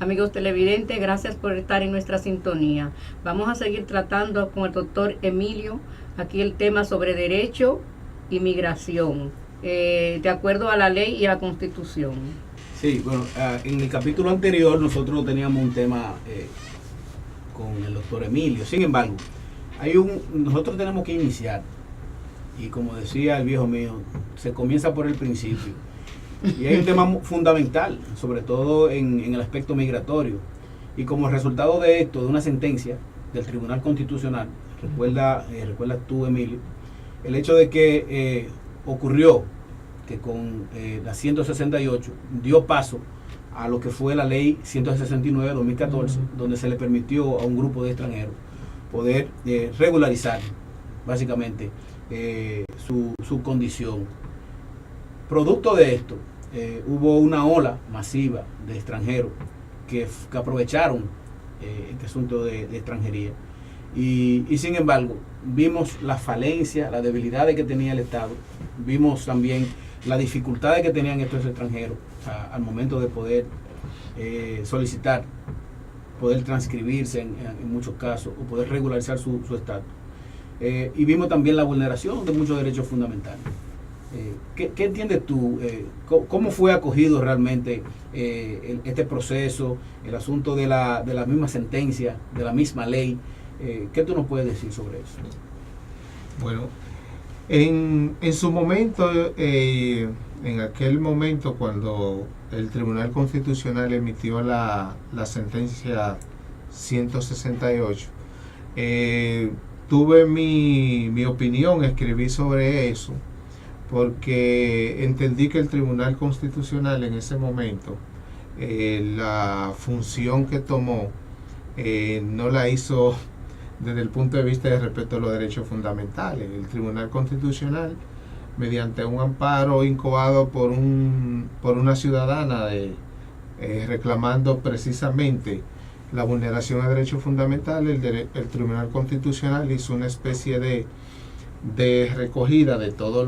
Amigos televidentes, gracias por estar en nuestra sintonía. Vamos a seguir tratando con el doctor Emilio aquí el tema sobre derecho y migración, de acuerdo a la ley y a la Constitución. Sí, bueno, en el capítulo anterior nosotros teníamos un tema con el doctor Emilio. Sin embargo, nosotros tenemos que iniciar, y como decía el viejo mío, se comienza por el principio. Y hay un tema fundamental, sobre todo en el aspecto migratorio. Y como resultado de esto, de una sentencia del Tribunal Constitucional, recuerdas tú, Emilio, el hecho de que ocurrió que con la 168 dio paso a lo que fue la ley 169 de 2014, donde se le permitió a un grupo de extranjeros poder regularizar básicamente su condición. Producto de esto, hubo una ola masiva de extranjeros que aprovecharon este asunto de extranjería. Y sin embargo, vimos la falencia, la debilidad que tenía el Estado, vimos también las dificultades que tenían estos extranjeros al momento de poder solicitar, poder transcribirse en muchos casos, o poder regularizar su estatus. Y vimos también la vulneración de muchos derechos fundamentales. ¿Qué entiendes tú? ¿Cómo fue acogido realmente este proceso, el asunto de la misma sentencia, de la misma ley? ¿Qué tú nos puedes decir sobre eso? Bueno, en su momento, en aquel momento cuando el Tribunal Constitucional emitió la sentencia 168, tuve mi opinión, escribí sobre eso, porque entendí que el Tribunal Constitucional en ese momento, la función que tomó, no la hizo desde el punto de vista de respeto a los derechos fundamentales. El Tribunal Constitucional, mediante un amparo incoado por una ciudadana reclamando precisamente la vulneración de derechos fundamentales, el Tribunal Constitucional hizo una especie de recogida de todos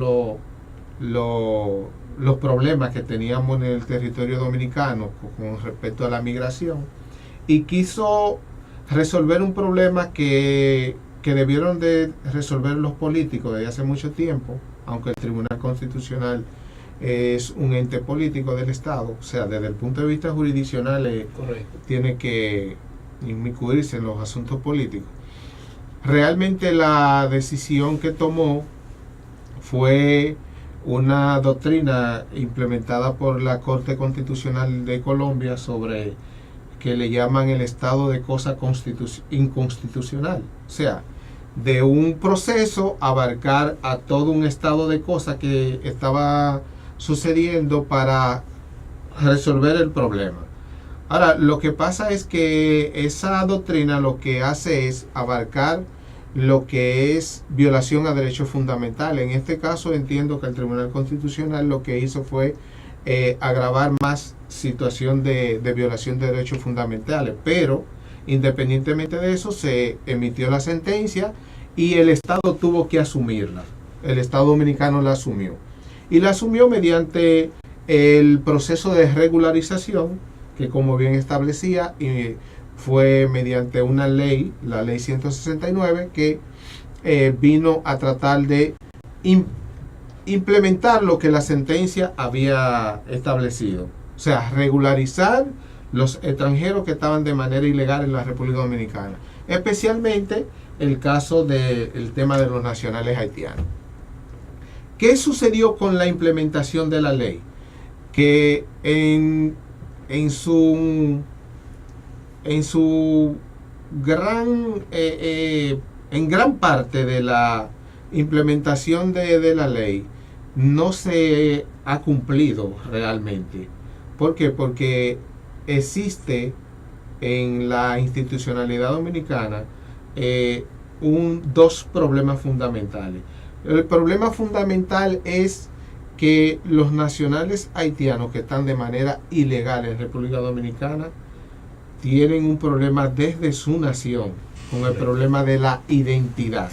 los problemas que teníamos en el territorio dominicano con respecto a la migración, y quiso resolver un problema que debieron de resolver los políticos desde hace mucho tiempo, aunque el Tribunal Constitucional es un ente político del Estado, o sea, desde el punto de vista jurisdiccional tiene que inmiscuirse en los asuntos políticos. Realmente la decisión que tomó fue una doctrina implementada por la Corte Constitucional de Colombia sobre que le llaman el estado de cosa inconstitucional, o sea, de un proceso abarcar a todo un estado de cosas que estaba sucediendo para resolver el problema. Ahora, lo que pasa es que esa doctrina lo que hace es abarcar lo que es violación a derechos fundamentales. En este caso entiendo que el Tribunal Constitucional lo que hizo fue agravar más situación de violación de derechos fundamentales, pero independientemente de eso se emitió la sentencia y el Estado tuvo que asumirla. El Estado dominicano la asumió, y la asumió mediante el proceso de regularización que, como bien establecía, fue mediante una ley, la ley 169, que vino a tratar de implementar lo que la sentencia había establecido, o sea, regularizar los extranjeros que estaban de manera ilegal en la República Dominicana, especialmente el caso del tema de los nacionales haitianos. ¿Qué sucedió con la implementación de la ley? Que en gran parte de la implementación de la ley no se ha cumplido realmente. ¿Por qué? Porque existe en la institucionalidad dominicana dos problemas fundamentales. El problema fundamental es que los nacionales haitianos que están de manera ilegal en República Dominicana tienen un problema desde su nación, con el problema de la identidad.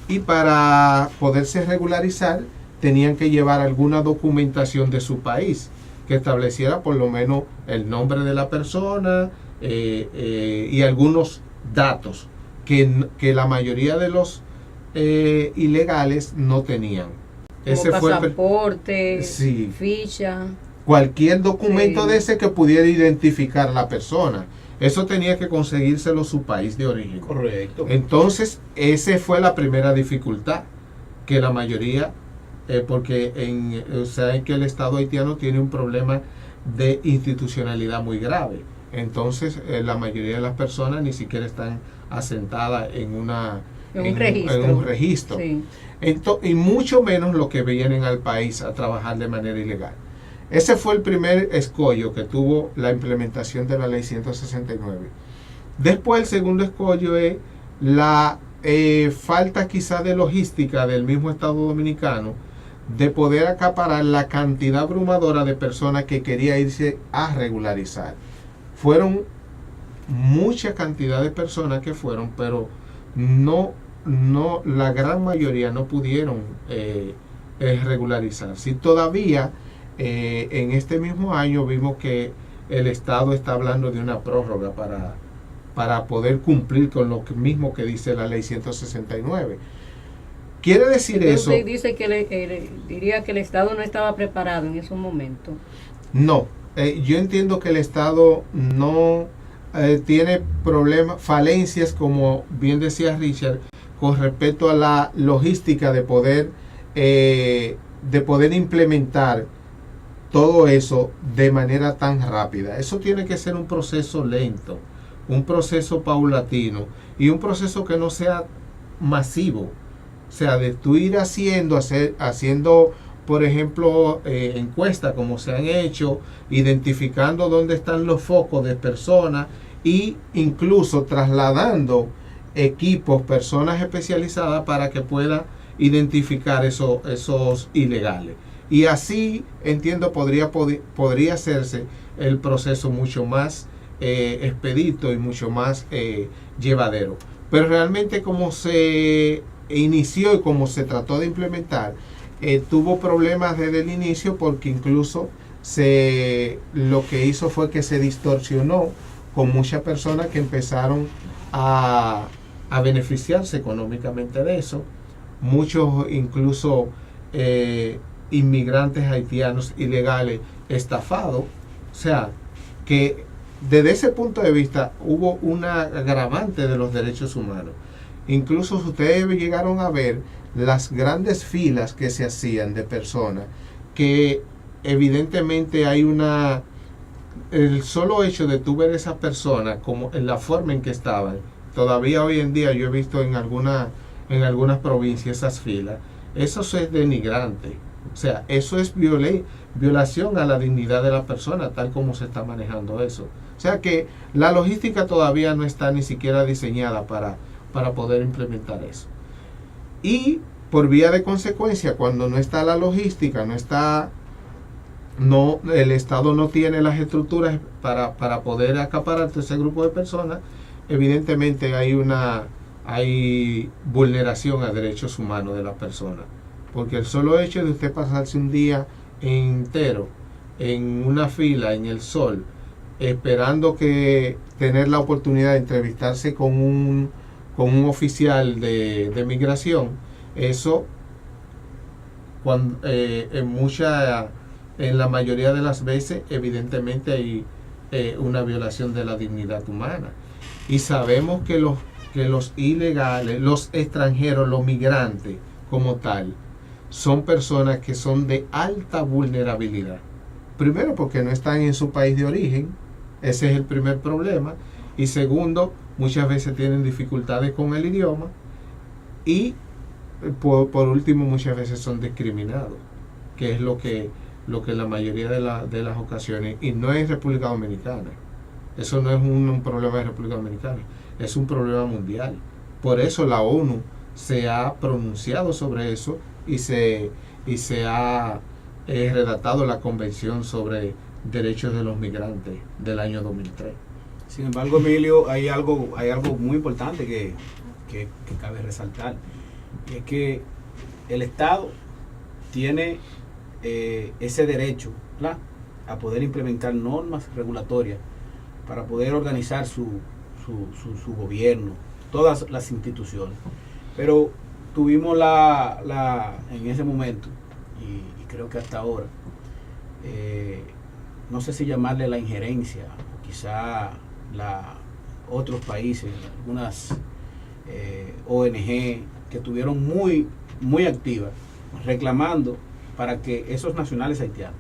Y para poderse regularizar, tenían que llevar alguna documentación de su país, que estableciera por lo menos el nombre de la persona y algunos datos que la mayoría de los ilegales no tenían. Como pasaporte, sí, ficha. Cualquier documento Sí. de ese que pudiera identificar a la persona. Eso tenía que conseguírselo su país de origen. Correcto. Entonces, esa fue la primera dificultad, que la mayoría, porque saben que el Estado haitiano tiene un problema de institucionalidad muy grave. Entonces, la mayoría de las personas ni siquiera están asentadas en un registro. Sí. Y mucho menos los que vienen al país a trabajar de manera ilegal. Ese fue el primer escollo que tuvo la implementación de la ley 169. Después el segundo escollo es la falta quizá de logística del mismo Estado Dominicano de poder acaparar la cantidad abrumadora de personas que quería irse a regularizar. Fueron mucha cantidad de personas que fueron, pero no la gran mayoría no pudieron regularizar. Si todavía en este mismo año vimos que el Estado está hablando de una prórroga para poder cumplir con lo mismo que dice la ley 169. Quiere decir Entonces, eso. usted dice que diría que el Estado no estaba preparado en ese momento. No, yo entiendo que el Estado no tiene problemas, falencias, como bien decía Richard, con respecto a la logística de poder implementar todo eso de manera tan rápida. Eso tiene que ser un proceso lento, un proceso paulatino y un proceso que no sea masivo. O sea, de tú ir haciendo, por ejemplo, encuestas como se han hecho, identificando dónde están los focos de personas e incluso trasladando equipos, personas especializadas para que puedan identificar esos ilegales. Y así, entiendo, podría hacerse el proceso mucho más expedito y mucho más llevadero. Pero realmente como se inició y como se trató de implementar, tuvo problemas desde el inicio, porque incluso lo que hizo fue que se distorsionó con muchas personas que empezaron a beneficiarse económicamente de eso. Muchos incluso inmigrantes haitianos ilegales estafados. O sea, que desde ese punto de vista hubo una agravante de los derechos humanos. Incluso ustedes llegaron a ver las grandes filas que se hacían de personas, que evidentemente hay el solo hecho de tú ver esas personas como en la forma en que estaban, todavía hoy en día yo he visto en algunas provincias esas filas, eso es denigrante. O sea, eso es violación a la dignidad de la persona, tal como se está manejando eso. O sea que la logística todavía no está ni siquiera diseñada para poder implementar eso. Y por vía de consecuencia, cuando no está la logística, el Estado no tiene las estructuras para poder acaparar ese grupo de personas, evidentemente hay vulneración a derechos humanos de la persona. Porque el solo hecho de usted pasarse un día entero en una fila en el sol, esperando tener la oportunidad de entrevistarse con un oficial de migración, eso en la mayoría de las veces evidentemente hay una violación de la dignidad humana. Y sabemos que los ilegales, los extranjeros, los migrantes como tal, son personas que son de alta vulnerabilidad. Primero, porque no están en su país de origen, ese es el primer problema. Y segundo, muchas veces tienen dificultades con el idioma. Y por último, muchas veces son discriminados, que es lo que la mayoría de las ocasiones, y no es República Dominicana. Eso no es un problema de República Dominicana, es un problema mundial. Por eso la ONU se ha pronunciado sobre eso y se ha redactado la Convención sobre Derechos de los Migrantes del año 2003. Sin embargo, Emilio, hay algo muy importante que cabe resaltar. Y es que el Estado tiene ese derecho, ¿verdad?, a poder implementar normas regulatorias para poder organizar su gobierno, todas las instituciones. Pero tuvimos en ese momento, y creo que hasta ahora, no sé si llamarle la injerencia, o quizá otros países, algunas ONG que estuvieron muy activas reclamando para que esos nacionales haitianos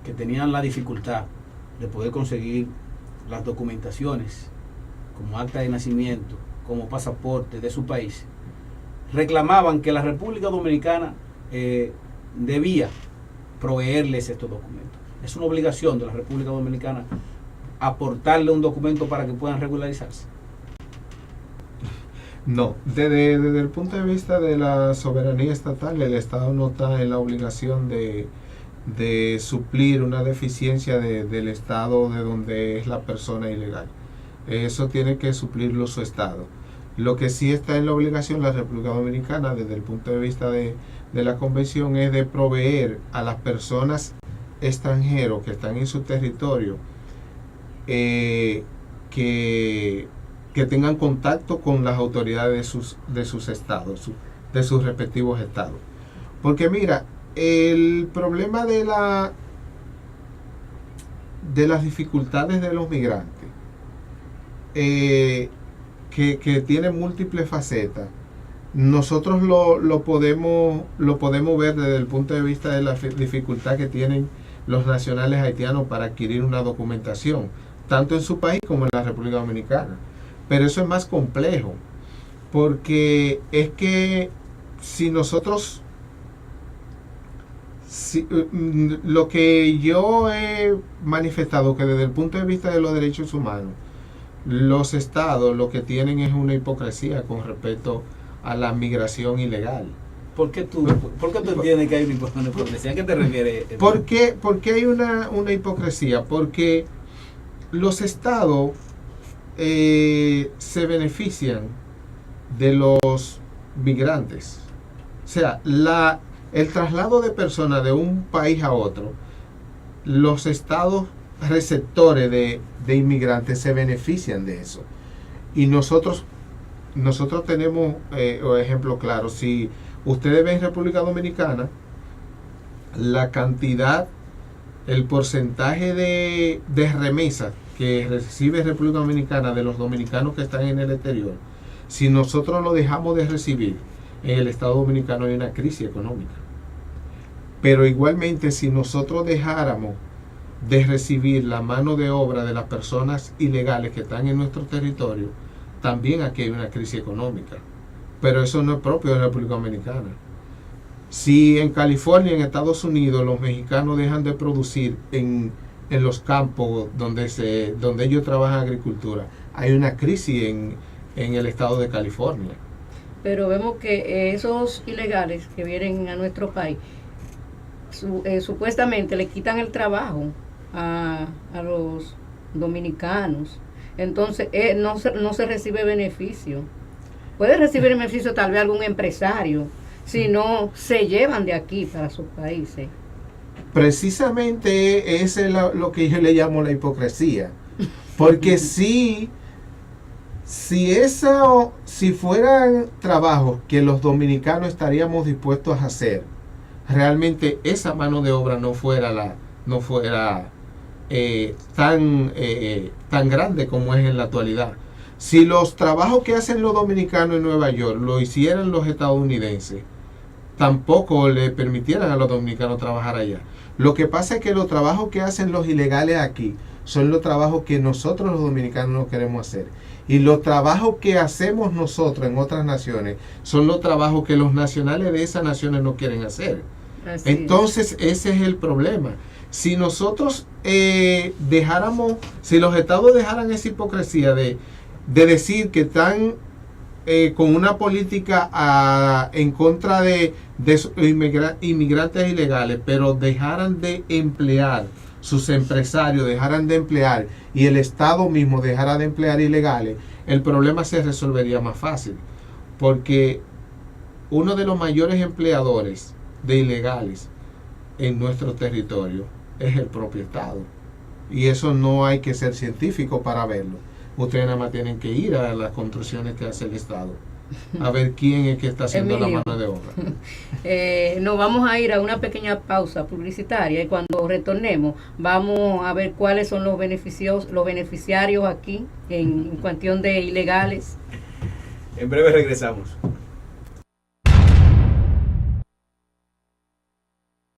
que tenían la dificultad de poder conseguir las documentaciones como acta de nacimiento, como pasaporte de su país, reclamaban que la República Dominicana debía proveerles estos documentos. Es una obligación de la República Dominicana aportarle un documento para que puedan regularizarse. No, desde el punto de vista de la soberanía estatal, el Estado no está en la obligación de suplir una deficiencia del Estado de donde es la persona ilegal. Eso tiene que suplirlo su Estado. Lo que sí está en la obligación la República Dominicana, desde el punto de vista de la Convención, es de proveer a las personas extranjeros que están en su territorio que tengan contacto con las autoridades de sus estados, de sus respectivos estados. Porque mira, el problema de las dificultades de los migrantes, que tienen múltiples facetas, nosotros lo podemos ver desde el punto de vista de la dificultad que tienen los nacionales haitianos para adquirir una documentación, tanto en su país como en la República Dominicana. Pero eso es más complejo, porque es que lo que yo he manifestado, que desde el punto de vista de los derechos humanos, los estados lo que tienen es una hipocresía con respecto a la migración ilegal. ¿Por qué tú entiendes que hay una hipocresía? ¿A qué te refieres? ¿Por qué hay una hipocresía? Porque los estados se benefician de los migrantes. O sea, el traslado de personas de un país a otro, los estados receptores de inmigrantes se benefician de eso. Y nosotros tenemos ejemplo claro. Si ustedes ven República Dominicana, la cantidad, el porcentaje de remesas que recibe República Dominicana de los dominicanos que están en el exterior, si nosotros lo dejamos de recibir, en el Estado Dominicano hay una crisis económica. Pero igualmente, si nosotros dejáramos de recibir la mano de obra de las personas ilegales que están en nuestro territorio, también aquí hay una crisis económica. Pero eso no es propio de la República Dominicana. Si en California, en Estados Unidos, los mexicanos dejan de producir en los campos donde ellos trabajan agricultura, hay una crisis en el estado de California. Pero vemos que esos ilegales que vienen a nuestro país, supuestamente le quitan el trabajo a los dominicanos. Entonces no se recibe beneficio. Puede recibir beneficio tal vez algún empresario, si no se llevan de aquí para sus países. Precisamente ese es lo que yo le llamo la hipocresía. Porque si fueran trabajos que los dominicanos estaríamos dispuestos a hacer, realmente esa mano de obra no fuera tan grande como es en la actualidad. Si los trabajos que hacen los dominicanos en Nueva York lo hicieran los estadounidenses, tampoco le permitieran a los dominicanos trabajar allá. Lo que pasa es que los trabajos que hacen los ilegales aquí son los trabajos que nosotros los dominicanos no queremos hacer. Y los trabajos que hacemos nosotros en otras naciones son los trabajos que los nacionales de esas naciones no quieren hacer. Entonces ese es el problema. Si nosotros si los estados dejaran esa hipocresía de decir que están con una política en contra de inmigrantes ilegales, pero dejaran de emplear, sus empresarios dejaran de emplear y el Estado mismo dejara de emplear ilegales, el problema se resolvería más fácil. Porque uno de los mayores empleadores de ilegales en nuestro territorio es el propio Estado. Y eso no hay que ser científico para verlo. Ustedes nada más tienen que ir a las construcciones que hace el Estado, a ver quién es que está haciendo Emilio, la mano de obra. nos vamos a ir a una pequeña pausa publicitaria y cuando retornemos vamos a ver cuáles son los beneficiarios aquí en cuestión de ilegales. En breve regresamos.